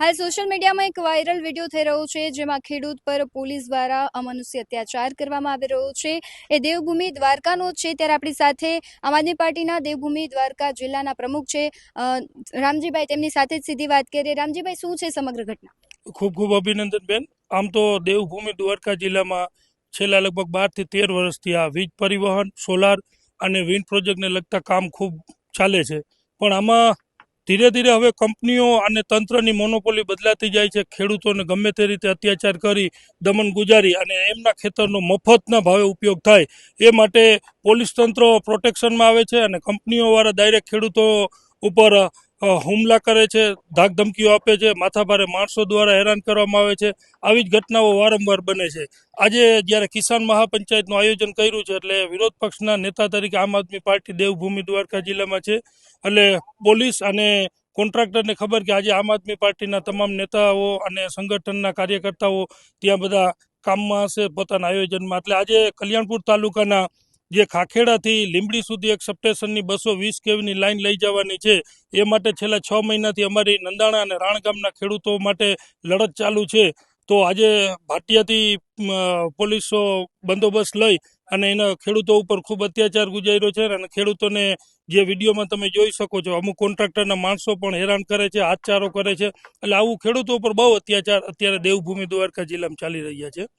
હાલ સોશિયલ મીડિયામાં એક વાયરલ વિડીયો થઈ રહ્યો છે, જેમાં ખેડૂત પર પોલીસ દ્વારા અમાનુષી અત્યાચાર કરવામાં આવી રહ્યો છે। એ દેવભૂમિ દ્વારકાનો છે। ત્યારે આપણી સાથે આમ આદમી પાર્ટીના દેવભૂમિ દ્વારકા જિલ્લાના પ્રમુખ છે રામજીભાઈ। તેમની સાથે જ સીધી વાત કરીએ। રામજીભાઈ, શું છે સમગ્ર ઘટના? ખૂબ ખૂબ અભિનંદન બેન। આમ તો દેવભૂમિ દ્વારકા જિલ્લામાં છેલ્લા લગભગ 12 થી 13 વર્ષથી આ વીજ પરિવહન, સોલાર અને વિન્ડ પ્રોજેક્ટને લગતા કામ ખૂબ ચાલે છે, પણ આમાં ધીરે ધીરે હવે કંપનીઓ અને તંત્રની મોનોપોલી બદલાતી જાય છે। ખેડૂતોને ગમે તે રીતે અત્યાચાર કરી, દમન ગુજારી અને એમના ખેતરનો મફતના ભાવે ઉપયોગ થાય એ માટે પોલીસ તંત્ર પ્રોટેક્શનમાં આવે છે અને કંપનીઓવાળા ડાયરેક્ટ ખેડૂતો ઉપર હુમલા કરે છે, ધાક ધમકીઓ આપે છે, માથાભારે માણસો દ્વારા હેરાન કરવામાં આવે છે। આવી જ ઘટનાઓ વારંવાર બને છે। આજે જ્યારે કિસાન મહાપંચાયતનું આયોજન કર્યું છે, એટલે વિરોધ પક્ષના નેતા તરીકે આમ આદમી પાર્ટી દેવભૂમિ દ્વારકા જિલ્લામાં છે। એટલે પોલીસ અને કોન્ટ્રાક્ટરને ખબર કે આજે આમ આદમી પાર્ટીના તમામ નેતાઓ અને સંગઠનના કાર્યકર્તાઓ ત્યાં બધા કામમાં હશે પોતાના આયોજનમાં। એટલે આજે કલ્યાણપુર તાલુકાના જે ખાખેડાથી લીંબડી સુધી એક સબસ્ટેશનની 220 કેવીની લાઈન લઈ જવાની છે, એ માટે છેલ્લા 6 મહિનાથી અમારી નંદાણા અને રાણ ગામના ખેડૂતો માટે લડત ચાલુ છે। તો આજે ભાટિયાથી પોલીસો બંદોબસ્ત લઈ અને એના ખેડૂતો ઉપર ખૂબ અત્યાચાર ગુજાર્યો છે અને ખેડૂતોને જે વિડીયોમાં તમે જોઈ શકો છો, અમુક કોન્ટ્રાક્ટરના માણસો પણ હેરાન કરે છે, હાથચારો કરે છે। એટલે આવું ખેડૂતો ઉપર બહુ અત્યાચાર અત્યારે દેવભૂમિ દ્વારકા જિલ્લામાં ચાલી રહ્યા છે।